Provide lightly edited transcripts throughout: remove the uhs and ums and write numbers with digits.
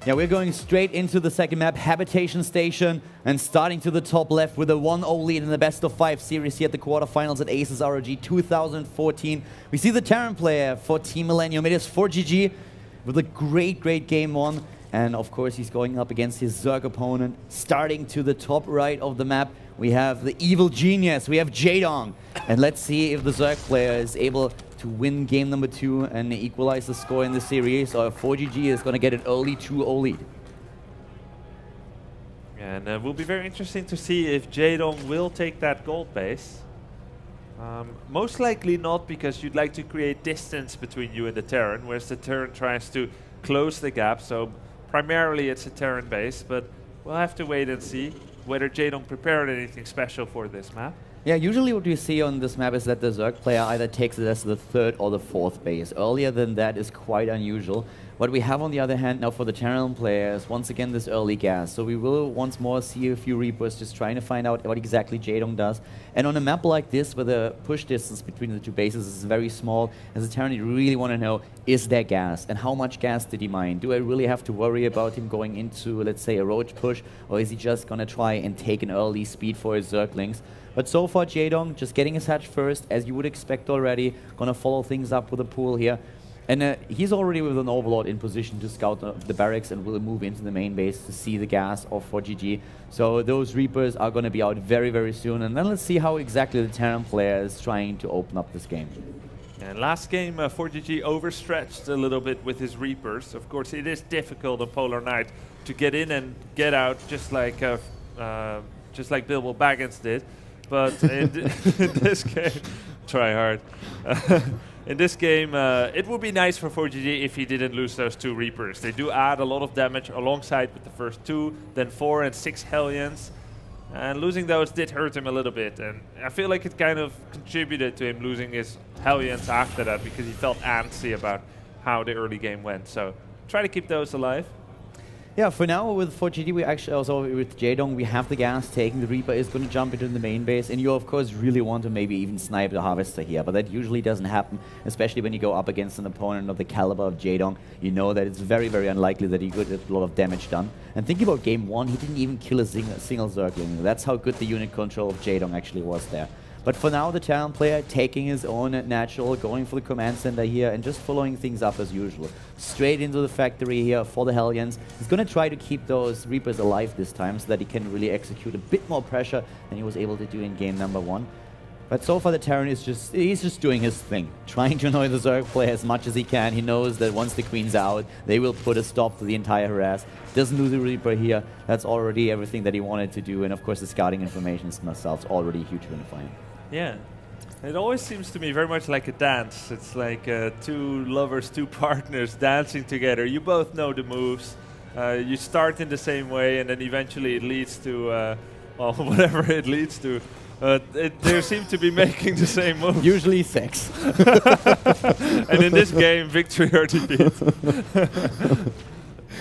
Yeah, we're going straight into the second map, Habitation Station, and starting to the top left with a 1-0 lead in the best of 5 series here at the quarterfinals at Aces ROG 2014. We see the Terran player for Team Millennium. It is ForGG with a great game one. And of course, he's going up against his Zerg opponent. Starting to the top right of the map, we have the evil genius. We have Jaedong. And let's see if the Zerg player is able to win game number 2 and equalize the score in the series, or ForGG is going to get an early 2-0 lead. And it will be very interesting to see if Jaedong will take that gold base. Most likely not, because you'd like to create distance between you and the Terran, whereas the Terran tries to close the gap. So primarily it's a Terran base, but we'll have to wait and see whether Jaedong prepared anything special for this map. Yeah, usually what we see on this map is that the Zerg player either takes it as the 3rd or the 4th base. Earlier than that is quite unusual. What we have on the other hand now for the Terran players, once again this early gas. So we will once more see a few Reapers just trying to find out what exactly Jaedong does. And on a map like this, where the push distance between the two bases is very small, as a Terran you really want to know, is there gas? And how much gas did he mine? Do I really have to worry about him going into, let's say, a roach push? Or is he just going to try and take an early speed for his Zerglings? But so far, Jaedong just getting his hatch first, as you would expect already. Gonna follow things up with a pool here. And he's already with an Overlord in position to scout the barracks and will move into the main base to see the gas of ForGG. So those Reapers are gonna be out very soon. And then let's see how exactly the Terran player is trying to open up this game. And last game, ForGG overstretched a little bit with his Reapers. Of course, it is difficult on Polar Knight to get in and get out, just like Bilbo Baggins did. But in this game, try hard. In this game, it would be nice for ForGG if he didn't lose those 2 Reapers. They do add a lot of damage alongside with the first 2, then 4 and 6 Hellions. And losing those did hurt him a little bit. And I feel like it kind of contributed to him losing his Hellions after that, because he felt antsy about how the early game went. So try to keep those alive. Yeah, for now with ForGG, we actually also with Jaedong, we have the gas taking. The Reaper is going to jump into the main base, and you of course really want to maybe even snipe the Harvester here, but that usually doesn't happen, especially when you go up against an opponent of the caliber of Jaedong. You know that it's very unlikely that he could get a lot of damage done. And thinking about game 1, he didn't even kill a single Zergling. That's how good the unit control of Jaedong actually was there. But for now, the Terran player taking his own natural, going for the command center here and just following things up as usual. Straight into the factory here for the Hellions. He's going to try to keep those Reapers alive this time so that he can really execute a bit more pressure than he was able to do in game number 1. But so far the Terran is he's just doing his thing, trying to annoy the Zerg player as much as he can. He knows that once the Queen's out, they will put a stop to the entire harass. Doesn't lose the Reaper here. That's already everything that he wanted to do. And of course the scouting information themselves already a huge win for him. Yeah, it always seems to me very much like a dance. It's like 2 lovers, 2 partners dancing together. You both know the moves. You start in the same way, and then eventually it leads to, well, whatever it leads to. They seem to be making the same moves. Usually sex. And in this game, victory or defeat.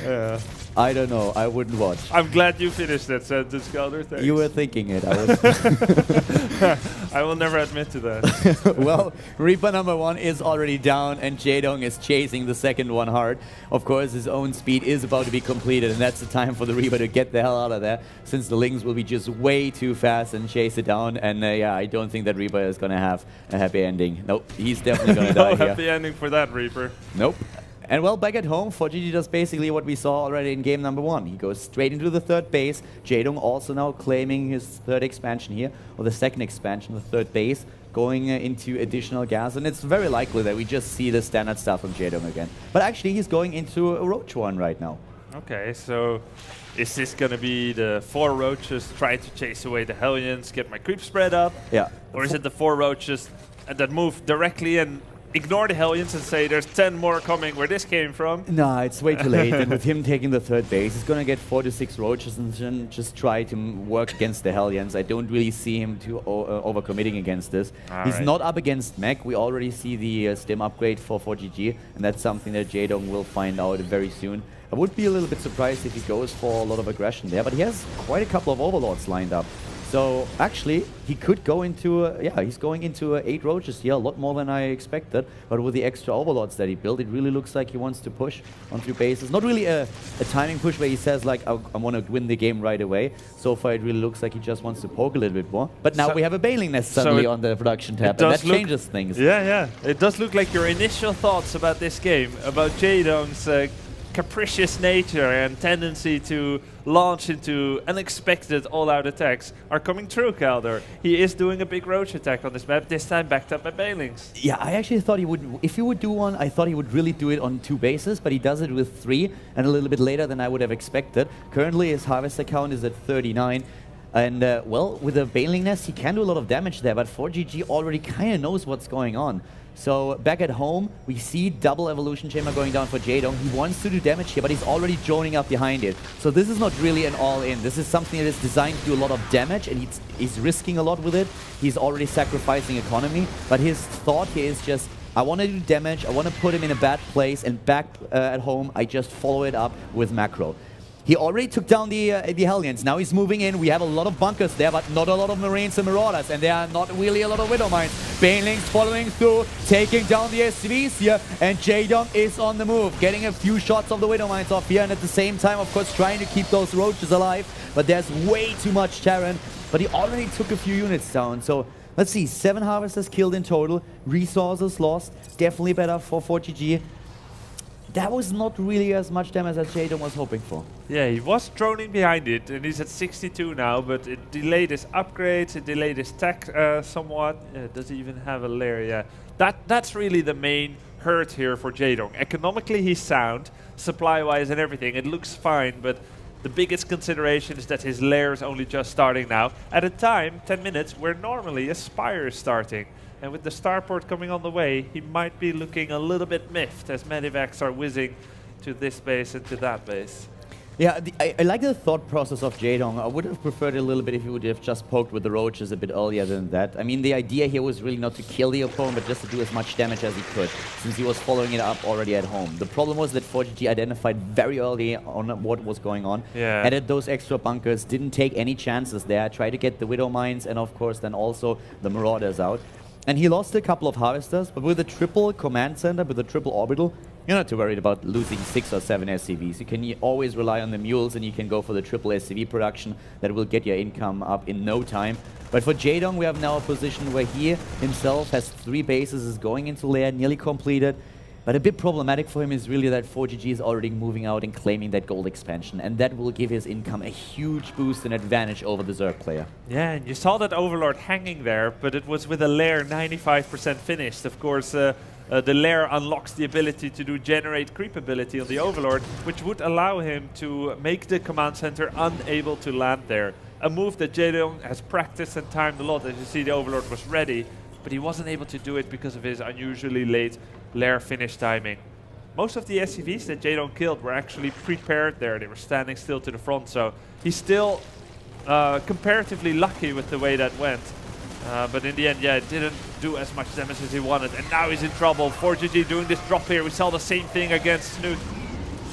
Yeah. I don't know. I wouldn't watch. I'm glad you finished that sentence, Calder. Thanks. You were thinking it. I was. I will never admit to that. Well, Reaper number 1 is already down, and Jaedong is chasing the second one hard. Of course, his own speed is about to be completed, and that's the time for the Reaper to get the hell out of there, since the Lings will be just way too fast and chase it down. And yeah, I don't think that Reaper is going to have a happy ending. Nope, he's definitely going to die here. No happy ending for that Reaper. Nope. And well, back at home, ForGG does basically what we saw already in game number 1. He goes straight into the 3rd base. Jaedong also now claiming his 3rd expansion here, or the 2nd expansion, the 3rd base, going into additional gas. And it's very likely that we just see the standard stuff from Jaedong again. But actually, he's going into a Roach one right now. Okay, so is this going to be the 4 Roaches try to chase away the Hellions, get my creep spread up? Yeah. Or is it the 4 Roaches that move directly and ignore the Hellions and say there's 10 more coming where this came from? Nah, it's way too late. And with him taking the 3rd base, he's going to get 4 to 6 Roaches and then just try to work against the Hellions. I don't really see him to overcommitting against this. He's not up against mech. We already see the stim upgrade for ForGG, and that's something that Jaedong will find out very soon. I would be a little bit surprised if he goes for a lot of aggression there, but he has quite a couple of Overlords lined up. So actually, he could go into, yeah, he's going into 8 roaches here, a lot more than I expected. But with the extra overlords that he built, it really looks like he wants to push on 3 bases. Not really a timing push where he says like, I want to win the game right away. So far, it really looks like he just wants to poke a little bit more. But now we have a bailing nest suddenly on the production tab, and that changes things. Yeah. It does look like your initial thoughts about this game, about Jaedong's capricious nature and tendency to launch into unexpected all-out attacks are coming true, Kaldor. He is doing a big roach attack on this map, this time backed up by Bailings. Yeah, I actually thought he would, if he would do one, I thought he would really do it on 2 bases, but he does it with 3 and a little bit later than I would have expected. Currently his harvester count is at 39. And well, with the Bailing Nest, he can do a lot of damage there, but ForGG already kind of knows what's going on. So back at home, we see double Evolution Chamber going down for Jaedong. He wants to do damage here, but he's already droning up behind it. So this is not really an all-in. This is something that is designed to do a lot of damage, and he's risking a lot with it. He's already sacrificing economy, but his thought here is just, I want to do damage, I want to put him in a bad place, and back at home, I just follow it up with macro. He already took down the Hellions. Now he's moving in. We have a lot of bunkers there, but not a lot of Marines and Marauders, and there are not really a lot of Widow Mines. Banelings following through, taking down the SCVs here, and Jaedong is on the move, getting a few shots of the Widow Mines off here, and at the same time, of course, trying to keep those roaches alive, but there's way too much Terran, but he already took a few units down, so let's see, 7 Harvesters killed in total, resources lost, definitely better for ForGG. That was not really as much damage as Jaedong was hoping for. Yeah, he was droning behind it, and he's at 62 now, but it delayed his upgrades, it delayed his tech somewhat. Does he even have a lair? Yeah, that's really the main hurt here for Jaedong. Economically, he's sound, supply-wise and everything. It looks fine, but the biggest consideration is that his lair is only just starting now, at a time, 10 minutes, where normally a Spire is starting. And with the starport coming on the way, he might be looking a little bit miffed as medivacs are whizzing to this base and to that base. Yeah, I like the thought process of Jaedong. I would have preferred a little bit if he would have just poked with the roaches a bit earlier than that. I mean, the idea here was really not to kill the opponent, but just to do as much damage as he could, since he was following it up already at home. The problem was that ForGG identified very early on what was going on, added those extra bunkers, didn't take any chances there, tried to get the Widow Mines, and of course then also the Marauders out. And he lost a couple of Harvesters, but with a triple command center, with a triple orbital, you're not too worried about losing 6 or 7 SCVs. You can always rely on the mules, and you can go for the triple SCV production that will get your income up in no time. But for Jaedong, we have now a position where he himself has 3 bases, is going into lair, nearly completed. But a bit problematic for him is really that ForGG is already moving out and claiming that gold expansion, and that will give his income a huge boost and advantage over the Zerg player. Yeah, and you saw that Overlord hanging there, but it was with a lair 95% finished. Of course, the lair unlocks the ability to do generate creep ability on the Overlord, which would allow him to make the command center unable to land there. A move that Jaedong has practiced and timed a lot. As you see, the Overlord was ready, but he wasn't able to do it because of his unusually late lair finish timing. Most of the SCVs that Jaedong killed were actually prepared there. They were standing still to the front, so he's still comparatively lucky with the way that went. But in the end, yeah, it didn't do as much damage as he wanted, and now he's in trouble. ForGG doing this drop here. We saw the same thing against Snoot.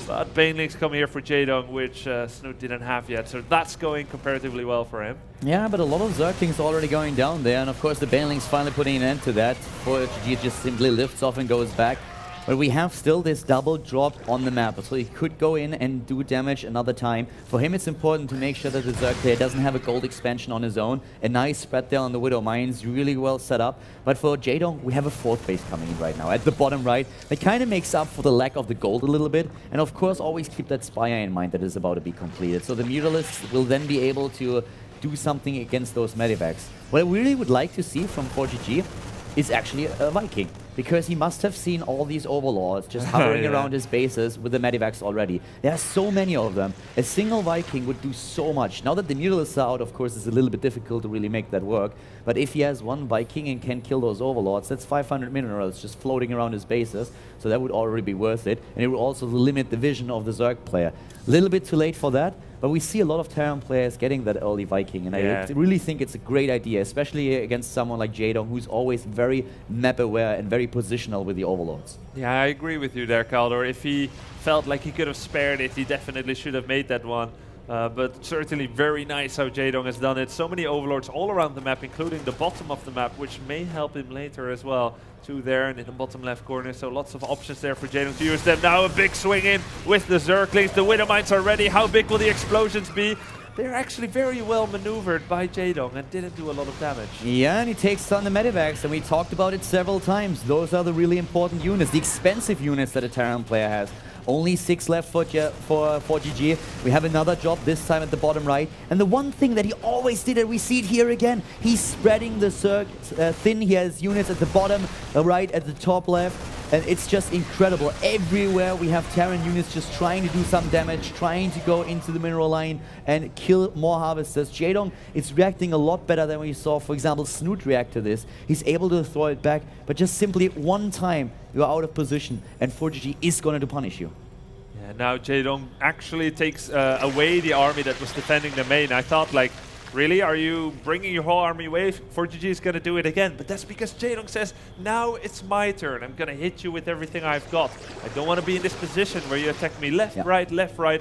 But Banelings come here for Jaedong, which Snoot didn't have yet, so that's going comparatively well for him. Yeah, but a lot of Zerglings already going down there, and of course the Banelings finally putting an end to that. ForGG just simply lifts off and goes back. But we have still this double drop on the map, so he could go in and do damage another time. For him, it's important to make sure that the Zerg player doesn't have a gold expansion on his own. A nice spread there on the Widow Mines, really well set up. But for Jaedong, we have a 4th base coming in right now, at the bottom right. That kind of makes up for the lack of the gold a little bit. And of course, always keep that Spire in mind that is about to be completed. So the Mutalists will then be able to do something against those medivacs. What I really would like to see from ForGG is actually a Viking, because he must have seen all these overlords just hovering around his bases with the medivacs already. There are so many of them. A single Viking would do so much. Now that the Mutalists are out, of course, it's a little bit difficult to really make that work. But if he has one Viking and can kill those overlords, that's 500 minerals just floating around his bases. So that would already be worth it. And it would also limit the vision of the Zerg player. A little bit too late for that. But we see a lot of Terran players getting that early Viking, and I really think it's a great idea, especially against someone like Jaedong, who's always very map-aware and very positional with the Overlords. Yeah, I agree with you there, Kaldor. If he felt like he could have spared it, he definitely should have made that one. But certainly very nice how Jaedong has done it. So many overlords all around the map, including the bottom of the map, which may help him later as well. 2 there and in the bottom left corner, so lots of options there for Jaedong to use them. Now a big swing in with the Zerglings. The Widow Mines are ready. How big will the explosions be? They're actually very well maneuvered by Jaedong and didn't do a lot of damage. Yeah, and he takes down the Medivacs, and we talked about it several times. Those are the really important units, the expensive units that a Terran player has. Only 6 left for ForGG. We have another job, this time at the bottom right. And the one thing that he always did, and we see it here again, he's spreading the Zerg thin. He has units at the bottom right, at the top left. And it's just incredible. Everywhere we have Terran units just trying to do some damage, trying to go into the mineral line and kill more harvesters. Jaedong is reacting a lot better than we saw, for example, Snoot react to this. He's able to throw it back, but just simply one time you're out of position and ForGG is going to punish you. Yeah, now Jaedong actually takes away the army that was defending the main. I thought, like, really? Are you bringing your whole army away? ForGG is going to do it again. But that's because Jaedong says, now it's my turn. I'm going to hit you with everything I've got. I don't want to be in this position where you attack me left, right,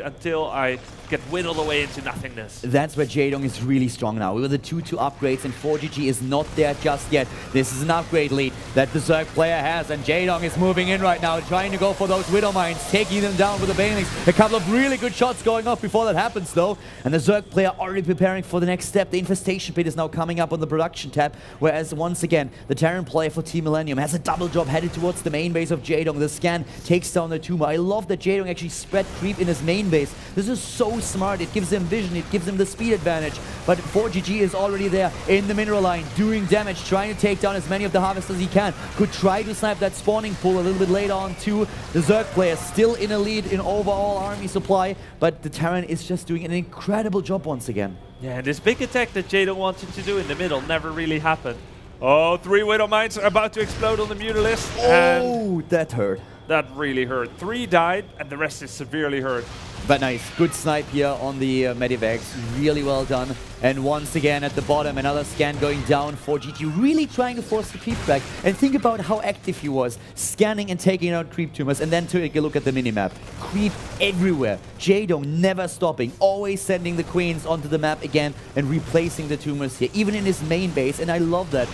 until I get whittled away into nothingness. That's where Jaedong is really strong now. With the 2-2 upgrades, and ForGG is not there just yet. This is an upgrade lead that the Zerg player has, and Jaedong is moving in right now, trying to go for those Widow Mines, taking them down with the Banelings. A couple of really good shots going off before that happens, though. And the Zerg player already preparing for the next step. The Infestation Pit is now coming up on the production tab, whereas once again, the Terran player for Team Millennium has a double job headed towards the main base of Jaedong. The scan takes down the tumor. I love that Jaedong actually spread creep in his main base. This is so smart. It gives him vision, it gives him the speed advantage. But ForGG is already there in the mineral line, doing damage, trying to take down as many of the harvesters as he can. Could try to snipe that spawning pool a little bit later on too. The Zerg player still in a lead in overall army supply, but the Terran is just doing an incredible job once again. Yeah, and this big attack that Jaedong wanted to do in the middle never really happened. Oh, 3 Widow Mines are about to explode on the Mutalisk. Oh, that hurt. That really hurt. 3 died, and the rest is severely hurt. But nice, good snipe here on the Medivacs, really well done. And once again at the bottom, another scan going down. ForGG really trying to force the creep back. And think about how active he was, scanning and taking out creep tumors. And then take a look at the minimap. Creep everywhere. Jaedong never stopping, always sending the queens onto the map again and replacing the tumors here, even in his main base. And I love that.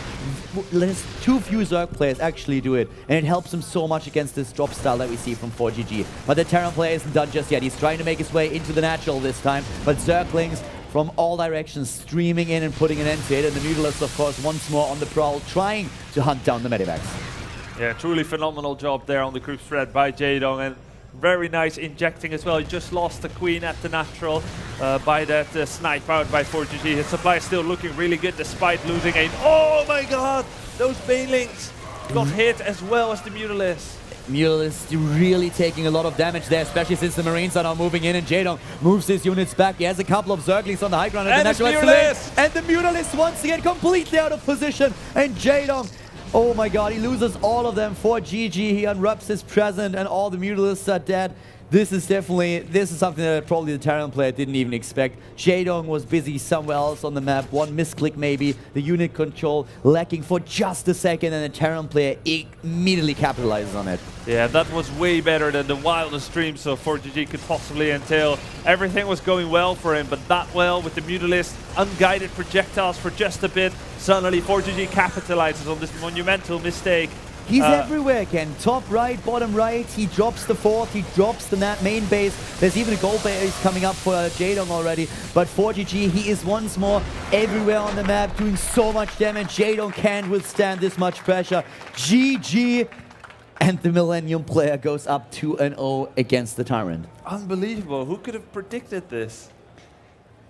There's too few Zerg players actually do it. And it helps him so much against this drop style that we see from ForGG. But the Terran player isn't done just yet. He's trying to make his way into the natural this time. But Zerglings from all directions streaming in and putting an end to it. And the Mutalisk, of course, once more on the prowl, trying to hunt down the Medivacs. Yeah, truly phenomenal job there on the group spread by Jaedong. And very nice injecting as well. He just lost the queen at the natural by that snipe out by ForGG. His supply is still looking really good despite losing aim. Oh my god! Those Banelings got hit as well as the Mutalisk. Mutalisk really taking a lot of damage there, especially since the Marines are now moving in and Jaedong moves his units back. He has a couple of Zerglings on the high ground. And the Mutalisk! And the Mutalisk once again completely out of position. And Jaedong, oh my god, he loses all of them. ForGG, he unwraps his present and all the Mutalisks are dead. This is something that probably the Terran player didn't even expect. Jaedong was busy somewhere else on the map. One misclick maybe, the unit control lacking for just a second, and the Terran player immediately capitalizes on it. Yeah, that was way better than the wildest dreams so ForGG could possibly entail. Everything was going well for him, but that well with the Mutalisk, unguided projectiles for just a bit. Suddenly ForGG capitalizes on this monumental mistake. He's everywhere again. Top right, bottom right. He drops the fourth. He drops the main base. There's even a gold base coming up for Jaedong already. But ForGG, he is once more everywhere on the map, doing so much damage. Jaedong can't withstand this much pressure. GG. And the Millennium player goes up 2-0 against the Tyrant. Unbelievable. Who could have predicted this?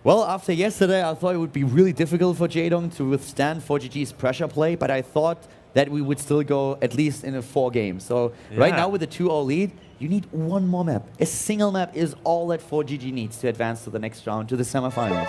Well, after yesterday, I thought it would be really difficult for Jaedong to withstand ForGG's pressure play, but I thought that we would still go at least in a 4 game. So right now with a 2-0 lead, you need one more map. A single map is all that ForGG needs to advance to the next round, to the semifinals.